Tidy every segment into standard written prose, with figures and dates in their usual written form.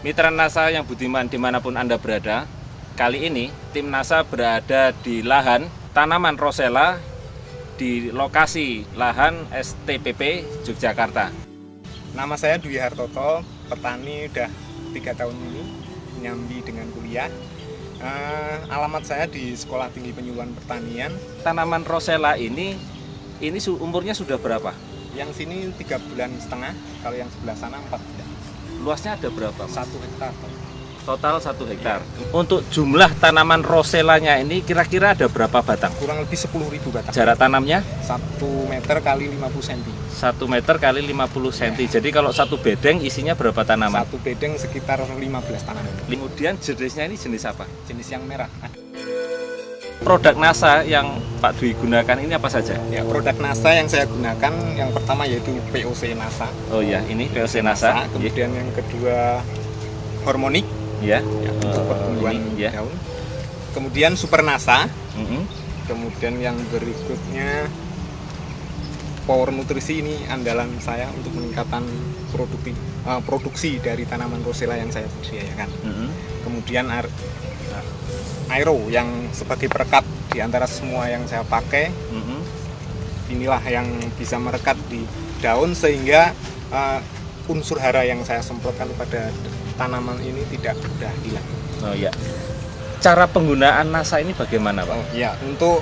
Mitra NASA yang budiman dimanapun Anda berada, kali ini tim NASA berada di lahan tanaman rosella di lokasi lahan STPP Yogyakarta. Nama saya Dwi Hartoto, petani udah 3 tahun ini, nyambi dengan kuliah. Alamat saya di Sekolah Tinggi Penyuluhan Pertanian. Tanaman rosella ini umurnya sudah berapa? Yang sini 3,5 bulan, kalau yang sebelah sana 4 bulan. Luasnya ada berapa? 1 hektar. Total 1 hektar. Untuk jumlah tanaman rosellanya ini kira-kira ada berapa batang? Kurang lebih 10.000 batang. Jarak tanamnya? 1 meter kali 50 cm. 1 meter kali 50 cm. Jadi kalau satu bedeng isinya berapa tanaman? Satu bedeng sekitar 15 tanaman. Kemudian jenisnya ini jenis apa? Jenis yang merah. Produk NASA yang Pak Dwi gunakan ini apa saja? Ya, produk NASA yang saya gunakan yang pertama yaitu POC NASA. Oh ya, ini POC NASA. Kemudian yang kedua Hormonic, ya, untuk pertumbuhan ya. daun. Kemudian Super NASA. Mm-hmm. Kemudian yang berikutnya Power Nutrisi, ini andalan saya untuk meningkatkan produksi dari tanaman rosella yang saya budidayakan. Mm-hmm. Kemudian Aero yang sebagai perekat di antara semua yang saya pakai. Mm-hmm. Inilah yang bisa merekat di daun sehingga unsur hara yang saya semprotkan pada tanaman ini tidak mudah hilang. Oh ya. Cara penggunaan NASA ini bagaimana, Pak? Oh ya, untuk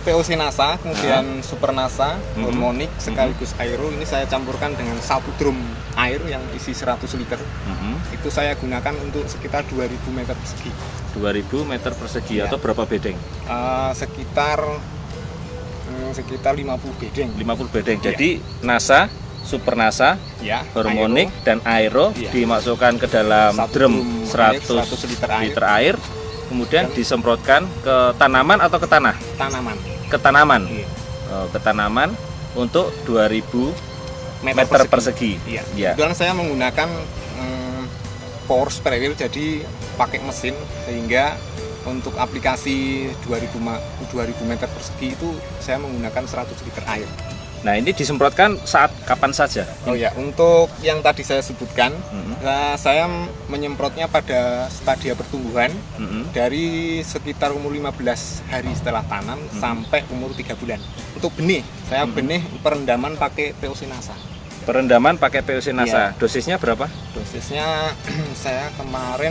POC NASA, kemudian Super NASA, Hormonic sekaligus Aero, ini saya campurkan dengan 1 drum air yang isi 100 liter. Itu saya gunakan untuk sekitar 2000 meter persegi. 2000 meter persegi Ya. atau berapa bedeng? Sekitar 50 bedeng. 50 bedeng. Ya. Jadi NASA, Super NASA, Ya, Hormonic dan Aero Ya. dimasukkan ke dalam drum 100 liter air, kemudian disemprotkan ke tanaman atau ke tanah? Tanaman. Ke tanaman. Iya. Ke tanaman untuk 2000 meter persegi. Iya. Ya. Kebetulan saya menggunakan power sprayer, jadi pakai mesin, sehingga untuk aplikasi 2000 meter persegi itu saya menggunakan 100 liter air. Nah, ini disemprotkan saat kapan saja? Oh ya, untuk yang tadi saya sebutkan, saya menyemprotnya pada stadia pertumbuhan dari sekitar umur 15 hari setelah tanam sampai umur 3 bulan. Untuk benih, saya benih perendaman pakai POC NASA. Perendaman pakai POC NASA. Iya. Dosisnya berapa? Dosisnya saya kemarin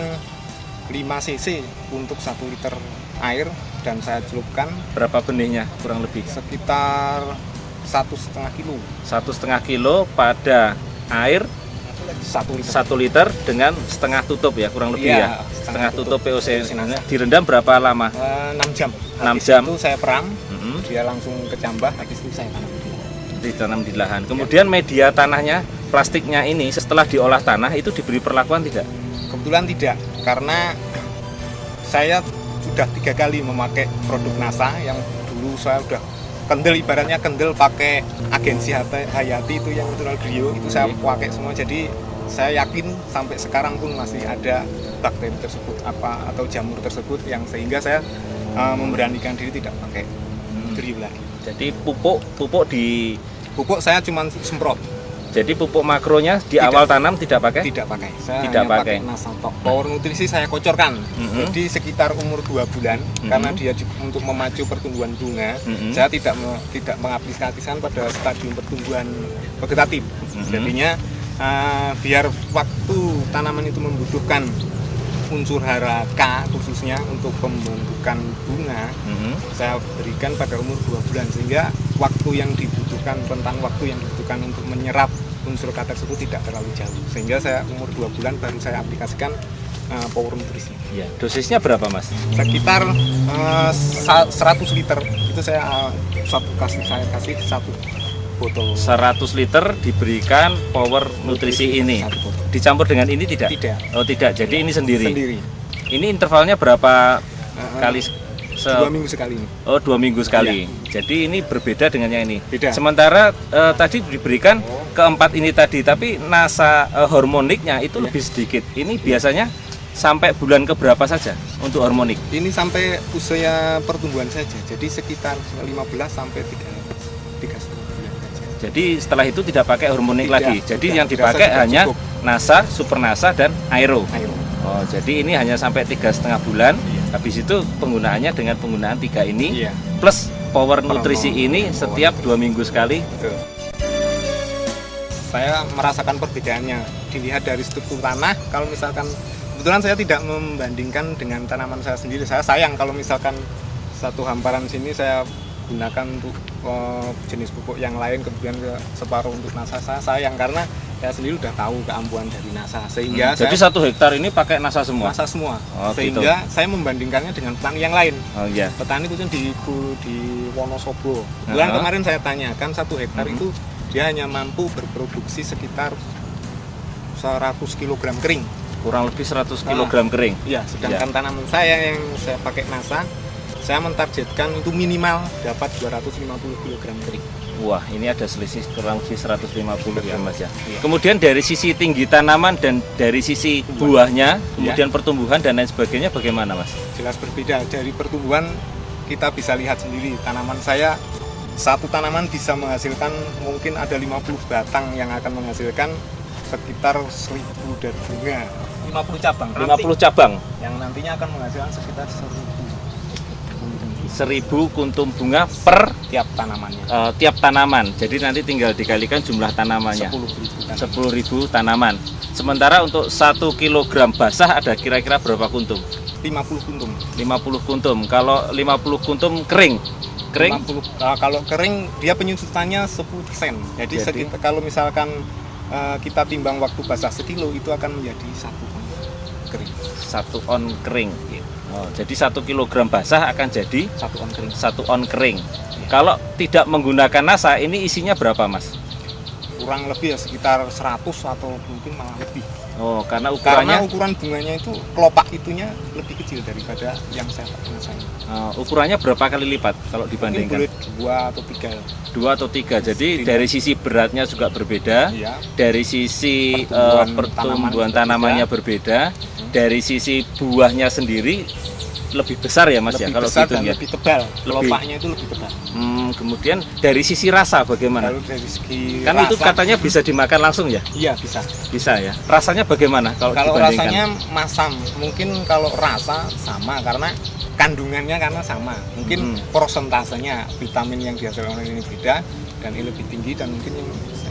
5 cc untuk 1 liter air, dan saya celupkan Berapa benihnya kurang lebih? sekitar 1,5 kilo. 1,5 kilo pada air 1 liter dengan setengah tutup ya, kurang lebih ya. Setengah tutup POC. Direndam berapa lama? 6 jam. 6 jam. Itu saya peram, dia langsung kecambah, habis itu saya tanam. Ditanam di lahan. Kemudian media tanahnya, plastiknya ini setelah diolah tanah itu diberi perlakuan tidak? Kebetulan tidak, karena saya sudah 3 kali memakai produk NASA. Yang dulu saya udah kendel, ibaratnya kendel pakai agensi Hayati itu yang natural Grio, itu saya pakai semua. Jadi saya yakin sampai sekarang pun masih ada bakteri tersebut atau jamur tersebut, yang sehingga saya memberanikan diri tidak pakai Grio lagi. Jadi pupuk saya cuma semprot. Jadi pupuk makronya di awal tanam tidak pakai? Tidak pakai. Saya tidak hanya pakai. Nasatok. Power Nutrisi saya kocorkan. Jadi sekitar umur 2 bulan, karena dia untuk memacu pertumbuhan bunga, saya tidak mengaplikasikan pada stadium pertumbuhan vegetatif. Jadinya biar waktu tanaman itu membutuhkan unsur hara K khususnya untuk pembentukan bunga, saya berikan pada umur 2 bulan, sehingga rentang waktu yang dibutuhkan untuk menyerap unsur K tersebut tidak terlalu jauh, sehingga saya umur 2 bulan baru saya aplikasikan Power Nutrisi. Ya. Dosisnya berapa, Mas? Sekitar 100 liter itu saya kasih 1 botol. 100 liter diberikan Power Nutrisi ini. Dicampur dengan ini tidak? Tidak. Oh tidak, jadi ini sendiri. Sendiri. Ini intervalnya berapa kali? 2 minggu sekali. Oh, 2 minggu sekali. Iya. Jadi ini berbeda dengan yang ini. Beda. Sementara tadi diberikan keempat ini tadi, tapi NASA hormoniknya itu lebih sedikit. Ini biasanya sampai bulan keberapa saja untuk hormonik? Ini sampai usia pertumbuhan saja. Jadi sekitar 15 sampai 3,5 bulan saja. Jadi setelah itu tidak pakai hormonik Tidak, lagi. Jadi tidak. yang dipakai Dirasa hanya cukup. NASA, Super NASA, dan Aero. Aero. Oh, jadi ini hanya sampai 3,5 bulan. Iya. Habis itu penggunaannya dengan penggunaan 3 ini, Iya. plus power nutrisi ini power setiap 2 minggu sekali. Betul. Saya merasakan perbedaannya dilihat dari struktur tanah. Kalau misalkan kebetulan saya tidak membandingkan dengan tanaman saya sendiri. Saya sayang kalau misalkan satu hamparan sini saya gunakan untuk jenis pupuk yang lain, kemudian separuh untuk NASA. Saya sayang karena saya sendiri udah tahu keampuhan dari NASA, sehingga Jadi 1 hektar ini pakai NASA semua. NASA semua. Oh, Sehingga saya membandingkannya dengan petani yang lain. Oh iya. Petani itu di Wonosobo. Bulan kemarin saya tanyakan 1 hektar itu dia hanya mampu berproduksi sekitar 100 kg kering. Kurang lebih 100 kg kering. Iya, sedangkan tanaman saya yang saya pakai NASA, saya mentargetkan itu minimal dapat 250 kg kering. Wah, ini ada selisih kurang lebih 150 ya Mas ya. Iya. Kemudian dari sisi tinggi tanaman dan dari sisi buahnya, kemudian pertumbuhan dan lain sebagainya bagaimana Mas? Jelas berbeda. Dari pertumbuhan kita bisa lihat sendiri, tanaman saya satu tanaman bisa menghasilkan mungkin ada 50 batang yang akan menghasilkan sekitar 1000 dan bunga. 50 cabang. 50 cabang. Yang nantinya akan menghasilkan sekitar 1000 kuntum bunga per tiap tanamannya. Tiap tanaman. Jadi nanti tinggal dikalikan jumlah tanamannya. 10.000 tanaman. Sementara untuk 1 kilogram basah ada kira-kira berapa kuntum? 50 kuntum. 50 kuntum. Kalau 50 kuntum kering. Kering? 50, kalau kering dia penyusutannya 10%. Jadi sekitar, kalau misalkan kita timbang waktu basah sekilo itu akan menjadi 1 on kering. 1 on kering. Oh, jadi 1 kilogram basah akan jadi 1 on kering. 1 on kering. Kalau tidak menggunakan NASA, ini isinya berapa Mas? Kurang lebih ya sekitar 100 atau mungkin malah lebih. Oh, karena Karena ukuran bunganya itu kelopak itunya lebih kecil daripada yang saya pakai NASA. Ukurannya berapa kali lipat kalau dibandingkan? Boleh 2 atau 3. 2 atau 3. Jadi dari sisi beratnya juga berbeda. Iya. Dari sisi pertumbuhan tanamannya berbeda. Dari sisi buahnya sendiri lebih besar ya Mas lebih ya kalau besar gitu dan ya. Lebih tebal. Kelopaknya itu lebih tebal. Kemudian dari sisi rasa bagaimana? Lalu dari segi kan rasa, itu katanya bisa dimakan langsung ya? Iya, bisa. Bisa ya. Rasanya bagaimana kalau dibandingkan? Rasanya masam. Mungkin kalau rasa sama karena kandungannya karena sama. Mungkin prosentasenya vitamin yang dihasilkan ini beda dan ini lebih tinggi dan mungkin yang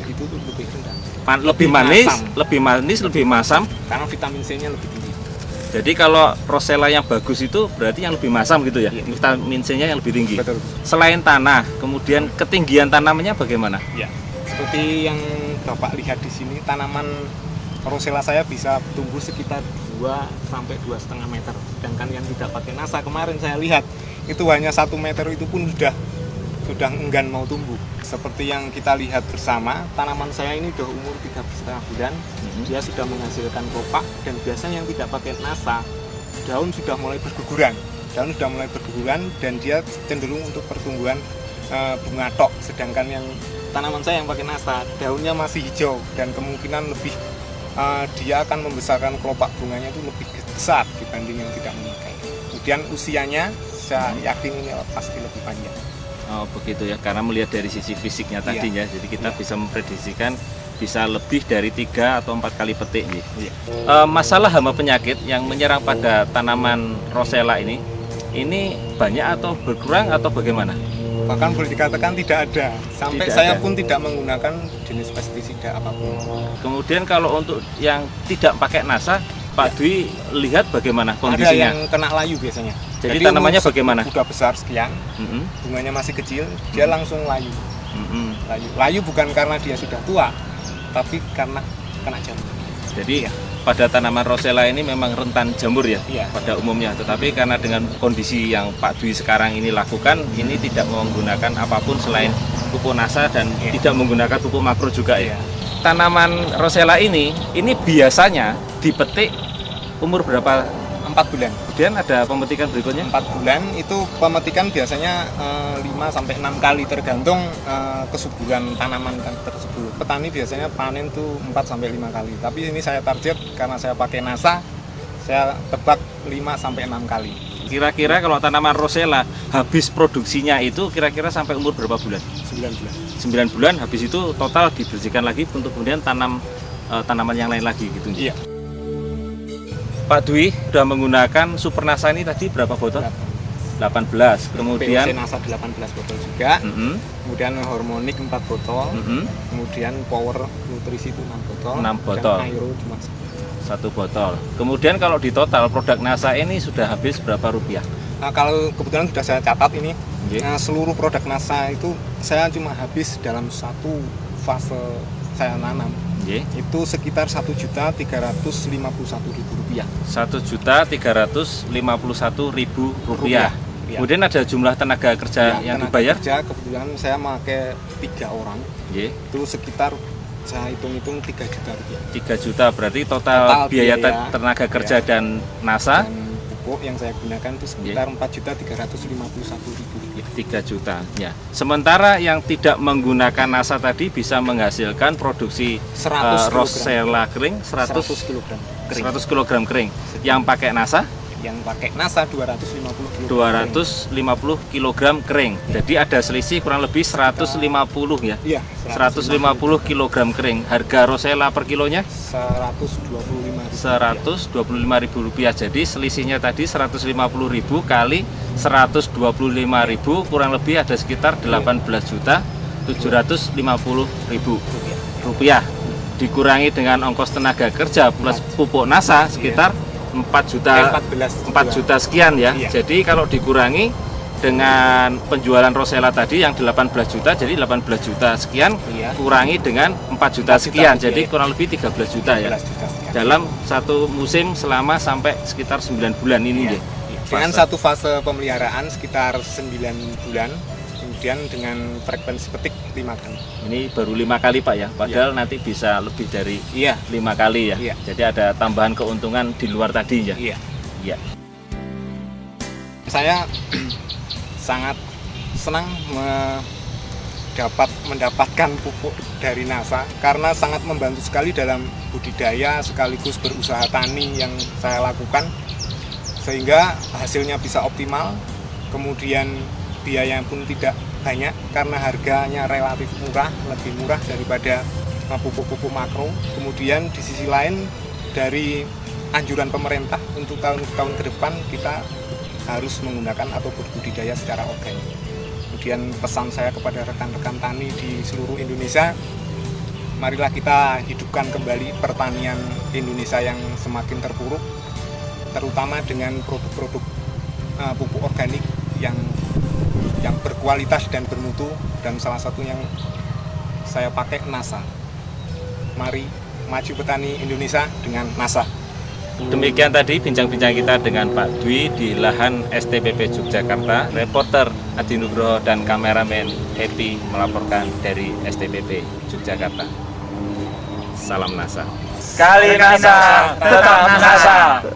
itu lebih rendah. Lebih manis, lebih masam Karena vitamin C-nya lebih tinggi. Jadi kalau Rosella yang bagus itu berarti yang lebih masam gitu ya? Iya. Vitamin C-nya yang lebih tinggi. Betul. Selain tanah, kemudian ketinggian tanamannya bagaimana? Ya. Seperti yang Bapak lihat di sini, tanaman Rosella saya bisa tumbuh sekitar 2 sampai 2,5 meter. Sedangkan yang tidak pakai NASA kemarin saya lihat itu hanya 1 meter itu pun sudah enggan mau tumbuh. Seperti yang kita lihat bersama, tanaman saya ini sudah umur 3,5 bulan. Dia sudah menghasilkan kelopak dan biasanya yang tidak pakai NASA, daun sudah mulai berguguran. Dan dia cenderung untuk pertumbuhan bunga tok. Sedangkan yang tanaman saya yang pakai NASA, daunnya masih hijau dan kemungkinan lebih dia akan membesarkan kelopak bunganya itu lebih besar dibanding yang tidak memakai. Kemudian usianya saya yakin ini pasti lebih panjang. Oh begitu ya, karena melihat dari sisi fisiknya tadinya, jadi kita bisa memprediksikan bisa lebih dari 3 atau 4 kali petik. Iya. Masalah hama penyakit yang menyerang pada tanaman Rosella ini banyak atau berkurang atau bagaimana? Bahkan boleh dikatakan tidak ada. Sampai tidak saya ada. pun tidak menggunakan jenis pestisida apapun. Kemudian kalau untuk yang tidak pakai NASA, Pak Dwi lihat bagaimana kondisinya? Ada yang kena layu biasanya. Jadi tanamannya bagaimana? Udah besar sekian, bunganya masih kecil, dia langsung layu. Layu bukan karena dia sudah tua, tapi karena kena jamur. Jadi pada tanaman Rosella ini memang rentan jamur ya, Iya. pada umumnya. Tetapi karena dengan kondisi yang Pak Dwi sekarang ini lakukan, ini tidak menggunakan apapun selain pupuk NASA dan tidak menggunakan pupuk makro juga ya. Tanaman Rosella ini biasanya dipetik umur berapa? 4 bulan. Kemudian ada pemetikan berikutnya? 4 bulan itu pemetikan biasanya 5-6 kali tergantung kesuburan tanaman tersebut. Petani biasanya panen tuh 4-5 kali. Tapi ini saya target karena saya pakai NASA, saya tebak 5-6 kali. Kira-kira kalau tanaman Rosella habis produksinya itu kira-kira sampai umur berapa bulan? 9 bulan. 9 bulan, habis itu total dibersihkan lagi untuk kemudian tanam tanaman yang lain lagi gitu. Iya. Pak Dwi sudah menggunakan Super Nasa ini tadi berapa botol? 18. Kemudian POC Nasa 18 botol juga. Mm-hmm. Kemudian Harmonic 4 botol. Mm-hmm. Kemudian Power Nutrisi itu 6 botol. 6 botol. Dan Aero cuma 1 botol. Kemudian kalau di total produk NASA ini sudah habis berapa rupiah? Nah, kalau kebetulan sudah saya catat ini, Yeah. seluruh produk NASA itu saya cuma habis dalam satu fase saya nanam. Yeah. Itu sekitar Rp1.351.000. Rp1.351.000. Iya. Kemudian ada jumlah tenaga kerja yang tenaga dibayar? kerja kebetulan saya pakai 3 orang. Yeah. Itu sekitar saya hitung-hitung 3 juta rupiah. 3 juta berarti total biaya tenaga kerja dan NASA Dan pupuk yang saya gunakan itu sekitar Rp4.351.000. 3 juta ya. Sementara yang tidak menggunakan NASA tadi bisa menghasilkan produksi 100 Rosella kering 100 kg kering. 100 kg kering. Yang pakai NASA Yang pakai NASA 250 kg. 250 kg kering. Jadi ada selisih kurang lebih 150 ya. Iya, 150 kg kering. Harga Rosella per kilonya Rp125.000. Rp125.000. Jadi selisihnya tadi 150.000 kali 125.000 kurang lebih ada sekitar 18.750.000 rupiah. Dikurangi dengan ongkos tenaga kerja plus pupuk NASA sekitar 4 juta sekian ya. Iya. Jadi kalau dikurangi dengan penjualan Rosella tadi yang 18 juta, jadi 18 juta sekian, Iya. kurangi dengan 4 juta sekian, jadi iya. kurang lebih 13 juta ya. 13 juta sekian. Dalam satu musim selama sampai sekitar 9 bulan ini Iya. ya. Dengan satu fase pemeliharaan sekitar 9 bulan, kemudian dengan frekuensi petik 5 kali. Ini baru 5 kali Pak ya, padahal nanti bisa lebih dari Iya. 5 kali ya. Iya. Jadi ada tambahan keuntungan di luar tadi ya. Iya. Iya. Saya sangat senang mendapatkan pupuk dari NASA karena sangat membantu sekali dalam budidaya sekaligus berusaha tani yang saya lakukan, sehingga hasilnya bisa optimal, kemudian biaya pun tidak banyak karena harganya relatif murah, lebih murah daripada pupuk-pupuk makro. Kemudian di sisi lain dari anjuran pemerintah untuk tahun-tahun ke depan kita harus menggunakan atau berbudidaya secara organik. Kemudian pesan saya kepada rekan-rekan tani di seluruh Indonesia, marilah kita hidupkan kembali pertanian Indonesia yang semakin terpuruk, terutama dengan produk-produk pupuk organik yang berkualitas dan bermutu, dan salah satu yang saya pakai NASA. Mari maju petani Indonesia dengan NASA. Demikian tadi bincang-bincang kita dengan Pak Dwi di lahan STPP Yogyakarta. Reporter Adi Nugroho dan kameramen Happy melaporkan dari STPP Yogyakarta. Salam NASA. Kali NASA, tetap NASA.